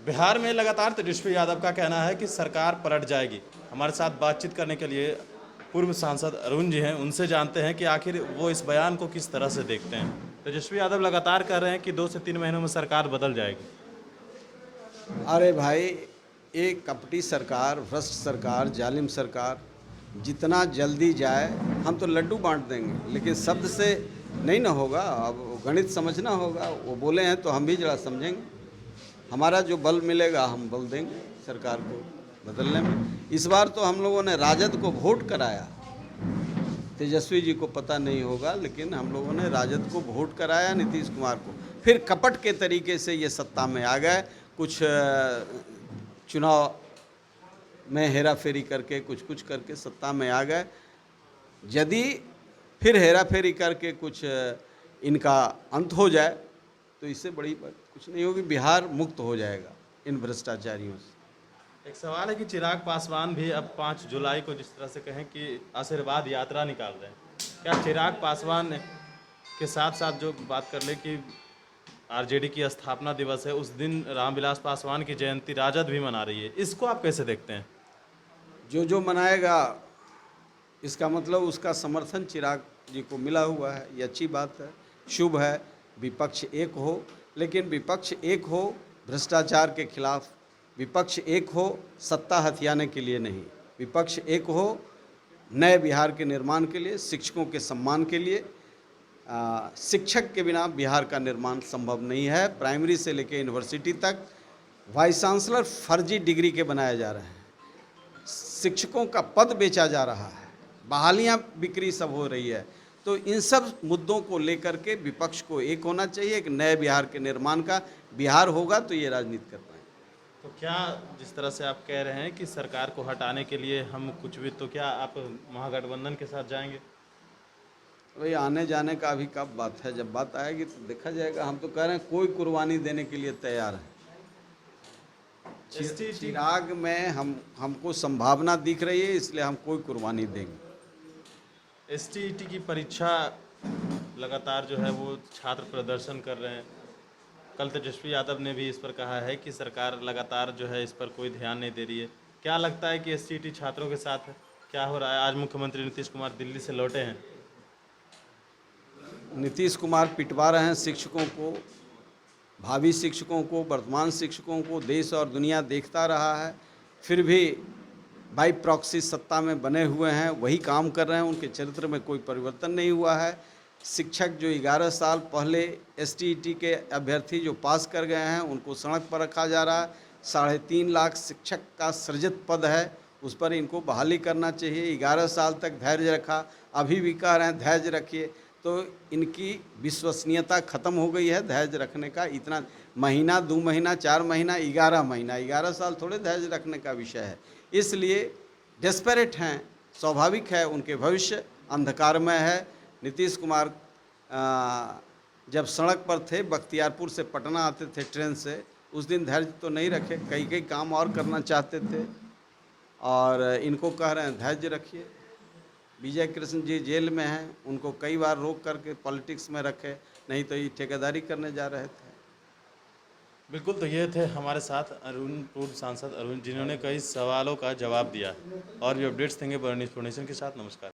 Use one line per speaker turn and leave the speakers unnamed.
बिहार में लगातार तेजस्वी यादव का कहना है कि सरकार पलट जाएगी। हमारे साथ बातचीत करने के लिए पूर्व सांसद अरुण जी हैं, उनसे जानते हैं कि आखिर वो इस बयान को किस तरह से देखते हैं। तेजस्वी यादव लगातार कह रहे हैं कि 2 से 3 महीनों में सरकार बदल जाएगी।
अरे भाई, एक कपटी सरकार, भ्रष्ट सरकार, जालिम सरकार जितना जल्दी जाए हम तो लड्डू बांट देंगे, लेकिन शब्द से नहीं ना होगा। अब गणित समझना होगा। वो बोले हैं तो हम भी जरा समझेंगे। हमारा जो बल मिलेगा हम बल देंगे सरकार को बदलने में। इस बार तो हम लोगों ने राजद को वोट कराया। तेजस्वी जी को पता नहीं होगा, लेकिन हम लोगों ने राजद को वोट कराया, नीतीश कुमार को। फिर कपट के तरीके से ये सत्ता में आ गए। कुछ चुनाव में हेरा फेरी करके कुछ करके सत्ता में आ गए। यदि फिर हेरा फेरी करके कुछ इनका अंत हो जाए तो इससे बड़ी बात कुछ नहीं होगी। बिहार मुक्त हो जाएगा इन भ्रष्टाचारियों से।
एक सवाल है कि चिराग पासवान भी अब 5 जुलाई को जिस तरह से कहें कि आशीर्वाद यात्रा निकाल रहे हैं, क्या चिराग पासवान के साथ साथ जो बात कर ले कि आरजेडी की स्थापना दिवस है, उस दिन रामविलास पासवान की जयंती राजद भी मना रही है, इसको आप कैसे देखते हैं?
जो मनाएगा इसका मतलब उसका समर्थन चिराग जी को मिला हुआ है। ये अच्छी बात है, शुभ है। विपक्ष एक हो, लेकिन विपक्ष एक हो भ्रष्टाचार के खिलाफ। विपक्ष एक हो सत्ता हथियाने के लिए नहीं। विपक्ष एक हो नए बिहार के निर्माण के लिए, शिक्षकों के सम्मान के लिए। शिक्षक के बिना बिहार का निर्माण संभव नहीं है। प्राइमरी से लेकर यूनिवर्सिटी तक वाइस चांसलर फर्जी डिग्री के बनाए जा रहे हैं। शिक्षकों का पद बेचा जा रहा है, बहालियां बिक्री सब हो रही है। तो इन सब मुद्दों को लेकर के विपक्ष को एक होना चाहिए। एक नए बिहार के निर्माण का बिहार होगा तो ये राजनीति कर पाएंगे।
तो क्या जिस तरह से आप कह रहे हैं कि सरकार को हटाने के लिए हम कुछ भी, तो क्या आप महागठबंधन के साथ जाएंगे?
भाई, आने जाने का अभी कब बात है, जब बात आएगी तो देखा जाएगा। हम तो कह रहे हैं कोई कुर्बानी देने के लिए तैयार है। चिराग में हमको संभावना दिख रही है, इसलिए हम कोई कुर्बानी देंगे।
एसटीईटी की परीक्षा लगातार जो है वो छात्र प्रदर्शन कर रहे हैं। कल तेजस्वी यादव ने भी इस पर कहा है कि सरकार लगातार जो है इस पर कोई ध्यान नहीं दे रही है। क्या लगता है कि एसटीईटी छात्रों के साथ क्या हो रहा है? आज मुख्यमंत्री नीतीश कुमार दिल्ली से लौटे हैं।
नीतीश कुमार पिटवा रहे हैं शिक्षकों को, भावी शिक्षकों को, वर्तमान शिक्षकों को। देश और दुनिया देखता रहा है, फिर भी बाई प्रॉक्सी सत्ता में बने हुए हैं, वही काम कर रहे हैं। उनके चरित्र में कोई परिवर्तन नहीं हुआ है। शिक्षक जो 11 साल पहले एसटीईटी के अभ्यर्थी जो पास कर गए हैं, उनको सड़क पर रखा जा रहा है। 3.5 लाख शिक्षक का सृजित पद है, उस पर इनको बहाली करना चाहिए। 11 साल तक धैर्य रखा, अभी भी कह रहे हैं धैर्य रखिए। तो इनकी विश्वसनीयता खत्म हो गई है धैर्य रखने का। इतना महीना, 2 महीना, 4 महीना, 11 महीना, 11 साल थोड़े धैर्य रखने का विषय है। इसलिए डेस्परेट हैं, स्वाभाविक है। उनके भविष्य अंधकारमय है। नीतीश कुमार जब सड़क पर थे, बख्तियारपुर से पटना आते थे ट्रेन से, उस दिन धैर्य तो नहीं रखे, कई काम और करना चाहते थे। और इनको कह रहे हैं धैर्य रखिए। विजय कृष्ण जी जेल में हैं, उनको कई बार रोक करके पॉलिटिक्स में रखे, नहीं तो ये ठेकेदारी करने जा रहे थे।
बिल्कुल, तो ये थे हमारे साथ अरुण, पूर्व सांसद अरुण, जिन्होंने कई सवालों का जवाब दिया। और भी अपडेट्स देंगे बर्ड न्यूज़ फाउंडेशन के साथ। नमस्कार।